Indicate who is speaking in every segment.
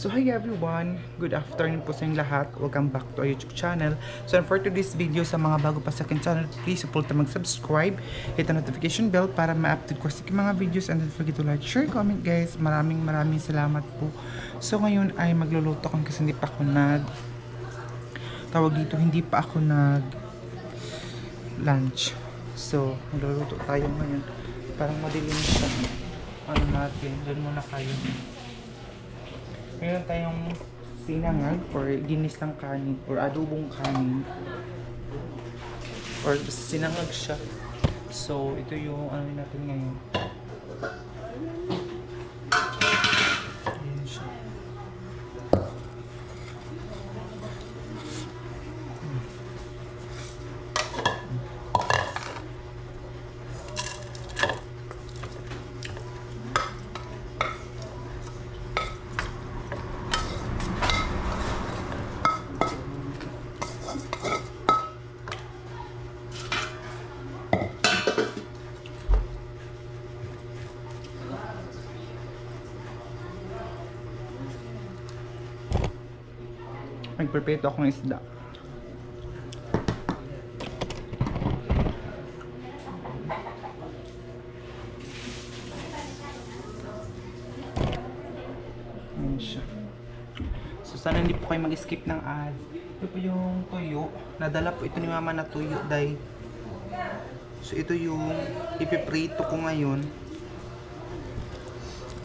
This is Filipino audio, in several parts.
Speaker 1: So hi everyone, good afternoon po sa inyong lahat. Welcome back to our YouTube channel. So for today's video, sa mga bago pa sa akin channel, please support na mag-subscribe, hit the notification bell para ma-update ko sa mga videos, and don't forget to like, share, comment guys. Maraming salamat po. So ngayon ay magluluto ko kasi hindi pa ako hindi pa ako nag lunch. So magluluto tayo ngayon. Parang madilim siya. Ano natin, dyan muna kayo. Meron tayong sinangag or ginisang kanin or adobong kanin or sinangag siya. So ito yung ano natin ngayon. Ayan siya. Nagprepeto ako ng isda. Ayan siya. So sana hindi po kayo mag-skip ng ad. Ito po yung tuyo. Nadala po ito ni mama na tuyo dahil. So ito yung ipiprito ko ngayon.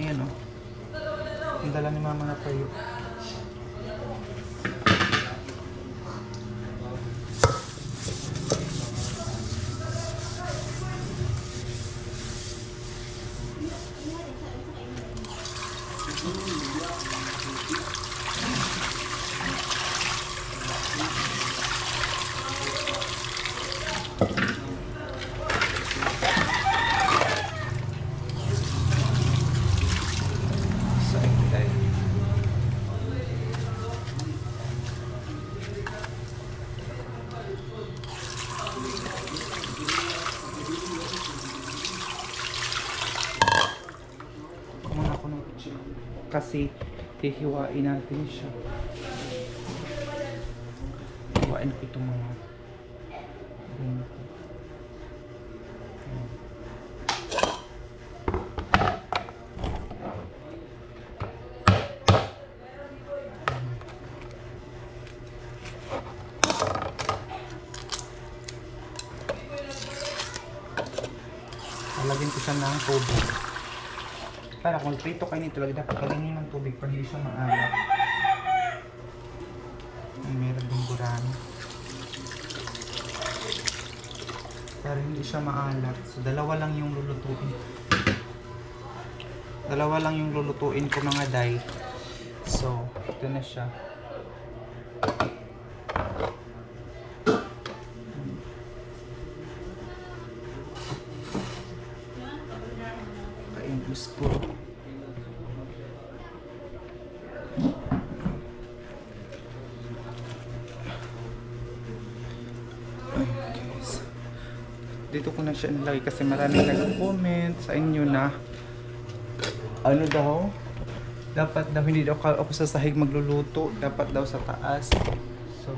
Speaker 1: Ayan o. Nadala ni mama na tuyo. Kasi hihiwain natin siya. Hiwain ko itong mga lalagyan ko siya ng tubig. Para kung prito kayo nito, dapat lagyan nyo ng tubig para hindi siya maalat. Meron din gurami. Para hindi siya maalat. So dalawa lang yung lulutuin. Dalawa lang yung lulutuin ko mga day. So ito na siya. Kainus po. Dito ko na siya nilagay kasi maraming nag-comment sa inyo na ano daw, dapat daw hindi daw ako sa sahig magluluto, dapat daw sa taas. So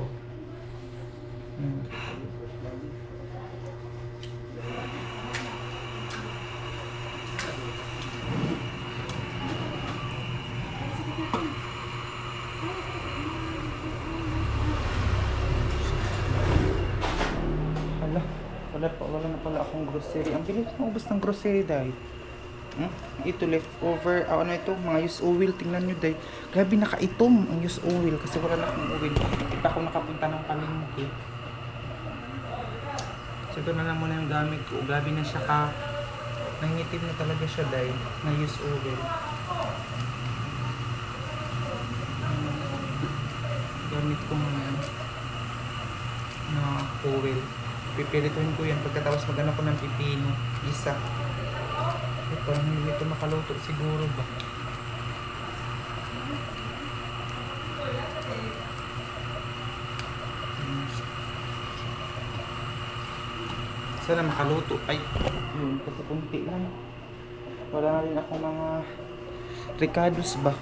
Speaker 1: wala na pala akong grocery. Ang bilis na ubos ng grocery dahil. Ito leftover. Ano ito? Mga use oil. Tingnan nyo dahil. Grabe nakaitom ang use oil. Kasi wala na akong oil. Hindi pa ako nakapunta ng palengke. So ito na lang muna yung gamit ko. Grabe na siya ka. Nangitim na talaga siya dahil. Na use oil. Gamit ko muna na oil. Pipilituin ko yan pagkatapos maghanap ko ng pipino. Isa. Ito, hindi ito makaluto siguro ba? Sana makaluto. Ay, yun, kapunti lang. Wala na rin ako mga ricados ba?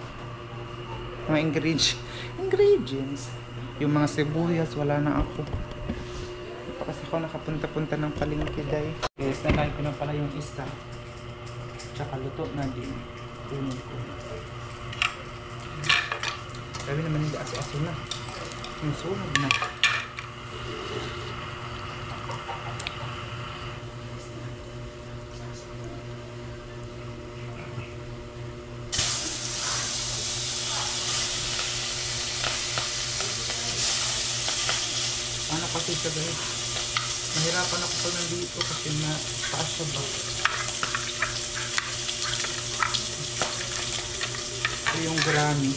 Speaker 1: mga ingredients. Yung mga sibuyas, wala na ako. Pa kasi ako nakapunta-punta ng palengke day. Guys, nakain ko na pala yung isa. Tsaka luto na din. Kunin ko. Sabi naman hindi aso-aso na. Yung sunog na. Ano kasi siya guys? Nahirapan ako pag nandito kasi na taas siya ba? Ito yung granny.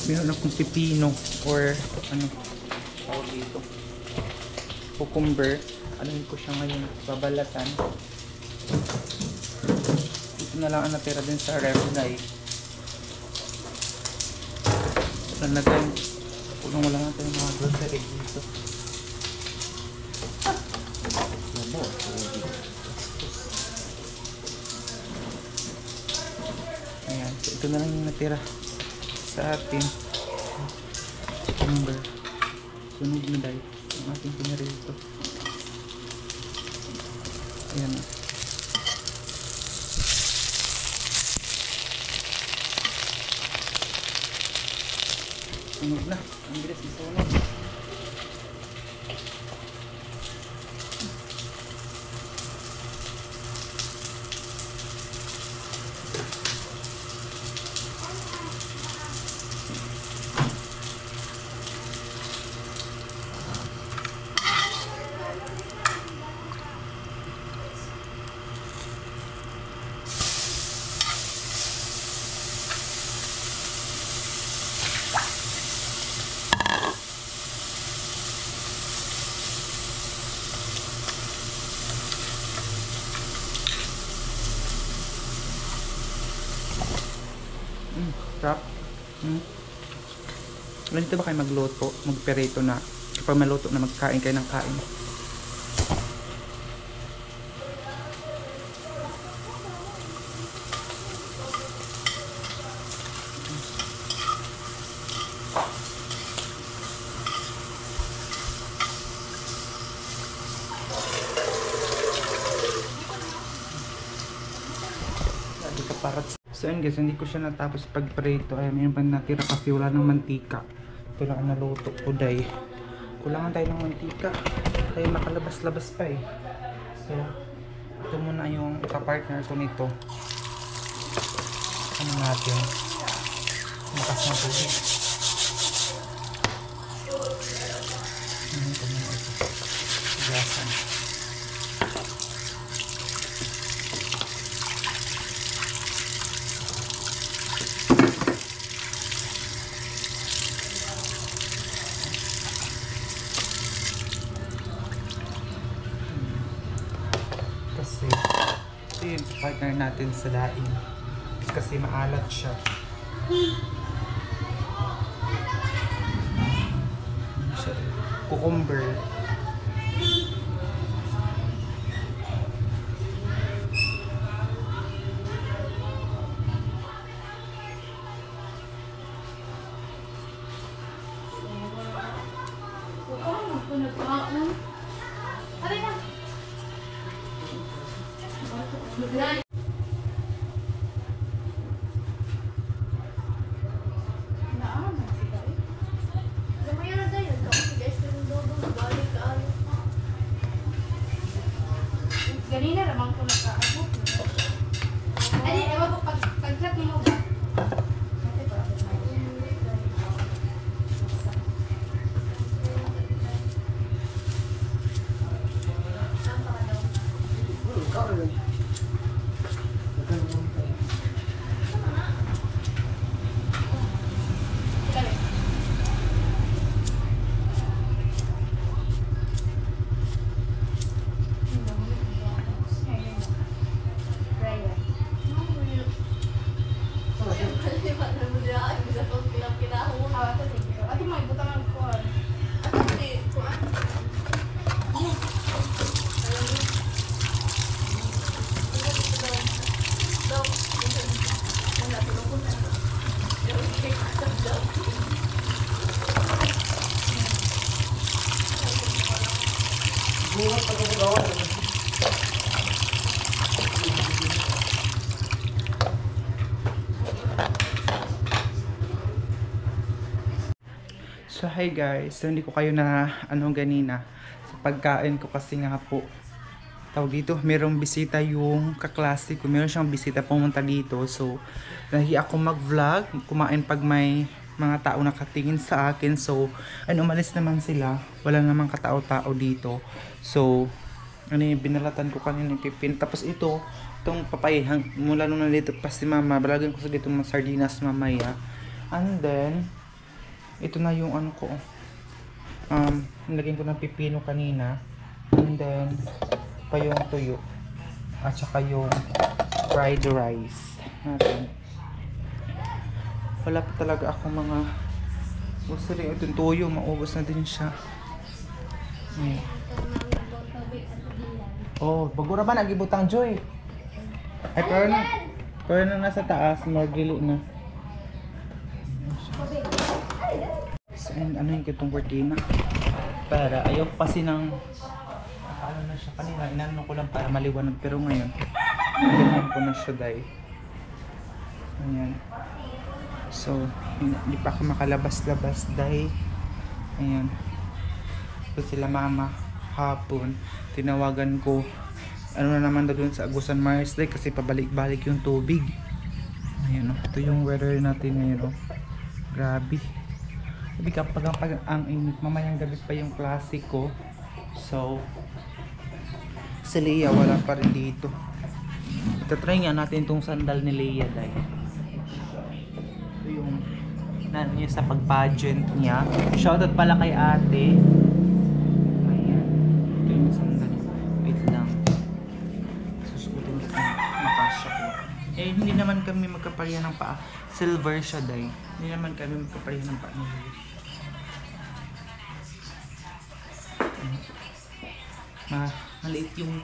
Speaker 1: Meron akong pipino or ano tawag dito, cucumber. Anuin ko siya ngayon, babalatan. Ito na lang ang natira din sa ref guys. Nalagay kung wala natin yung mga grocery dito. Ayan, so ito na lang yung natira sa atin. Cucumber. Sunog na dahil ang ating pinarito. Ayan na. Sunog na. Ang bilis na sunog. Sarap. Ganito ba kayo magluto? Magperito na. Kapag maluto na, magkain kayo ng kain. Dito para. So yun guys, hindi ko siya natapos pagprito. Ay, mayroon pa natira kasi wala ng mantika. Ito lang ang naluto ko day. Kulangan tayo ng mantika. Tayo makalabas-labas pa eh. So, ito muna yung kapartner ko nito. Ano natin? Makas na tubig. Ito muna ito. Gasan. Kasi ito yung partner natin sa daing kasi maalat siya. Cucumber.
Speaker 2: Ganina ramang ko nagkaabot. Ay, ewan ko pag-chat mo ba?
Speaker 1: So hi guys, so hindi ko kayo na ganina sa pagkain ko kasi nga po tawag dito, merong bisita yung kaklase ko, meron siyang bisita pumunta dito, so nahiya ako mag vlog, kumain pag may mga tao nakatingin sa akin, so umalis naman sila, wala namang katao-tao dito, so binalatan ko kanina yung pipin, tapos itong papayahang mula nung nandito pa si mama, balagan ko sa dito mga sardinas mamaya, and then ito na yung ko nilagyan ko ng pipino kanina, and then pa yung tuyo at saka yung fried rice natin. Wala pa talaga ako mga gusto rin itong tuyo, maubos na din siya. Oh, bagura ba nagibutang Joy? Ay, pero na nasa taas, magili na. And yung itong cortina para ayaw kasi ng na siya kanina, inano ko lang para maliwanag, pero ngayon ganyan ko na siya dahil ayan, so hindi pa ako makalabas-labas dahil ayan, so sila mama hapon tinawagan ko na naman daw dun sa Agusan Mars Day kasi pabalik-balik yung tubig. Ayan ito yung weather natin ngayon grabe. Sabi kapag ang init, mamayang gabi pa yung klase ko. So, si Leia wala pa rin dito. Itatry nga natin itong sandal ni Leia dahil ito yung niya sa pag-pageant niya. Shoutout pala kay ate. Ayan. Ito yung sandal. Wait lang. Susukutin ko. Nakasya ko. Hindi naman kami magkapareha ng paa. Silver siya dahil. Hindi naman kami magkapareha ng paa. Maliit yung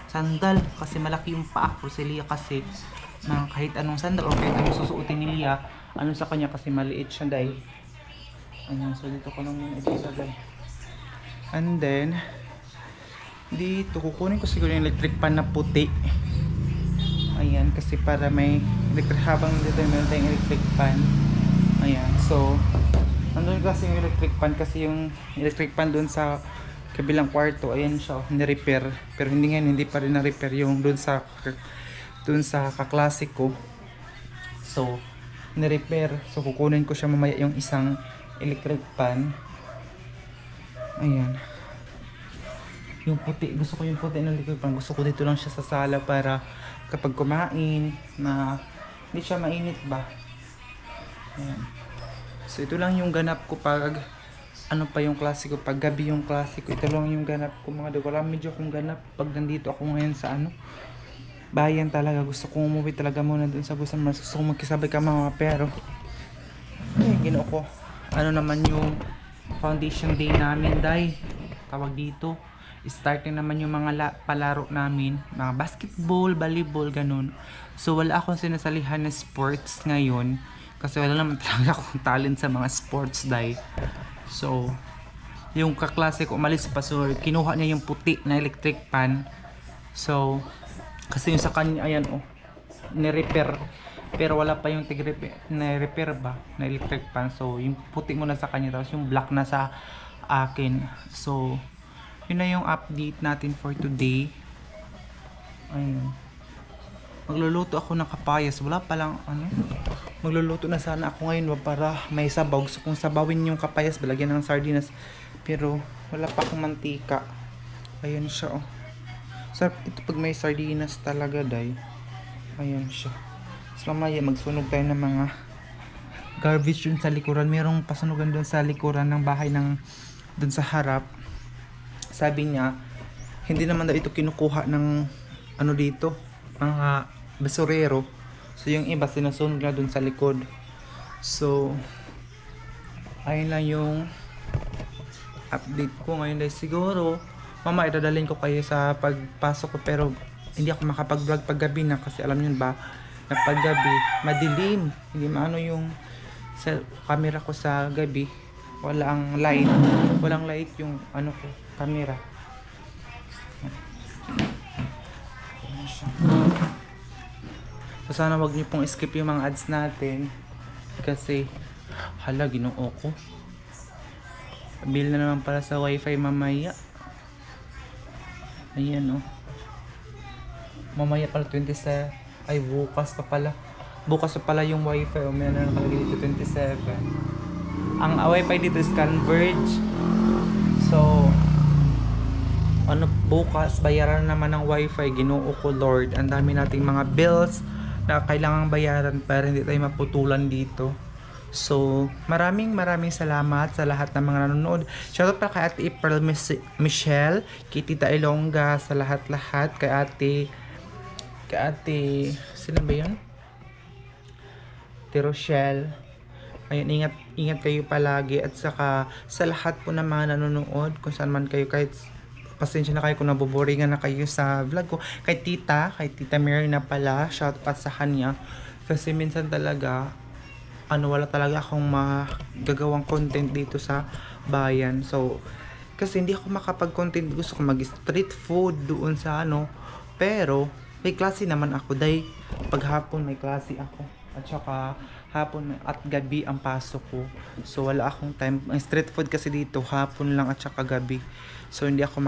Speaker 1: sandal kasi malaki yung paa ko si Leia kasi kahit anong sandal o kahit anong susuotin ni Leia sa kanya kasi maliit siya dahil ayan, so dito ko lang muna itilagay, and then dito kukunin ko siguro yung electric pan na puti, ayan, kasi para may electric, habang dito meron tayong electric pan, ayan, so nandun kasi yung electric pan kasi yung electric pan dun sa kabilang kwarto, ayan siya, ni-repair. Pero hindi pa rin na-repair yung dun sa kaklase ko. So, ni-repair. So, kukunin ko siya mamaya yung isang electric pan. Ayan. Yung puti, gusto ko yung puti ng electric pan. Gusto ko dito lang siya sa sala para kapag kumain, na hindi siya mainit ba. Ayan. So, ito lang yung ganap ko pag pa yung klase ko, pag gabi yung klase ko, ito lang yung ganap ko mga dog. Wala medyo akong ganap pag nandito ako ngayon sa bayan talaga. Gusto kong umuwi talaga muna dun sa Agusan Mars. Gusto kong magkisabay ka mga pero ginoo ko naman yung foundation day namin dahil tawag dito, starting naman yung mga palaro namin, mga basketball, volleyball, ganun. So wala akong sinasalihan na sports ngayon kasi wala naman talaga akong talent sa mga sports dahil. So, yung kaklase ko umalis pa, so kinuha niya yung puti na electric pan. So, kasi yung sa kanya, ayan ni-repair. Pero wala pa yung na-repair ba na electric pan. So, yung puti muna sa kanya, tapos yung black na sa akin. So, yun na yung update natin for today. Ayun. Magluluto ako ng kapayas. Wala palang magluluto na sana ako ngayon para may sabaw. Gusto kong sabawin yung kapayas, balagyan ng sardinas, pero wala pa akong mantika. Ayan siya sarap ito pag may sardinas talaga day. Ayan siya. So mamaya magsunog tayo ng mga garbage dun sa likuran. Merong pasunugan dun sa likuran ng bahay dun sa harap. Sabi niya hindi naman daw ito kinukuha ng dito, mga basurero. So yung iba sinusunog na dun sa likod. So ayun lang yung update ko ngayon dahil siguro mama idadalhin ko kayo sa pagpasok ko, pero hindi ako makapag-vlog pag gabi na kasi alam niyo ba na pag gabi madilim, hindi maano yung camera ko sa gabi, walang light yung ko camera. So sana wag niyo pong skip yung mga ads natin kasi hala ginoo ko. Bill na naman para sa wifi mamaya. Ayan oh. Mamaya pala 27. Ay bukas pa pala. Bukas pa pala yung wifi. May na nakalagay dito 27. Ang wifi dito is Converge. So ano bukas bayaran naman ng wifi. Ginoo ko Lord. Ang dami nating mga bills na kailangang bayaran para hindi tayo maputulan dito. So, maraming salamat sa lahat ng mga nanonood. Shoutout pa kay Ate April Michelle, kay Tita Ilongga, sa lahat-lahat, kay Ate, sino ba yun? Ate Rochelle. Ayun, ingat kayo palagi at saka sa lahat po ng mga nanonood, kung saan man kayo, kahit pasensya na kayo kung naboboringan na kayo sa vlog ko. Kay Tita Mary na pala, shout out sa kanya. Kasi minsan talaga, wala talaga akong magagawang content dito sa bayan. So, kasi hindi ako makapag-content. Gusto ko mag-street food doon sa Pero, may klase naman ako. Dahil paghapon may klase ako. At saka, hapon at gabi ang pasok ko. So, wala akong time. Ang street food kasi dito, hapon lang at saka gabi. So, hindi ako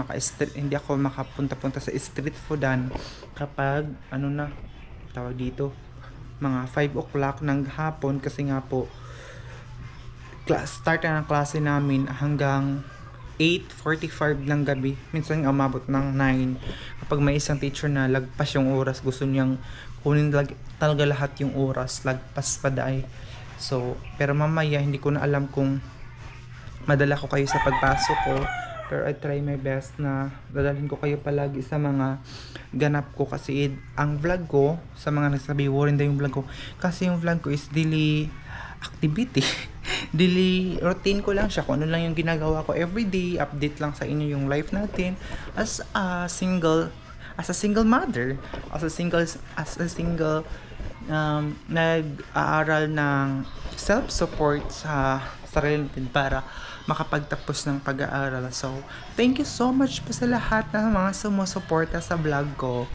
Speaker 1: makapunta-punta sa street foodan kapag, tawag dito, mga 5 o'clock ng hapon kasi nga po start na ng klase namin hanggang 8:45 ng gabi. Minsan umabot ng 9 kapag may isang teacher na lagpas yung oras, gusto niyang kunin talaga lahat yung oras, lagpas pa daay. So pero mamaya hindi ko na alam kung madala ko kayo sa pagpasok ko, pero I try my best na dadalhin ko kayo palagi sa mga ganap ko kasi ang vlog ko, sa mga nagsasabi worried yung vlog ko, kasi yung vlog ko is daily activity. Daily routine ko lang siya, kung ano lang yung ginagawa ko everyday, update lang sa inyo yung life natin as a single mother, as a single nag-aaral ng self-support sa sarili natin para makapagtapos ng pag-aaral. So, thank you so much po sa lahat ng mga sumusuporta sa vlog ko.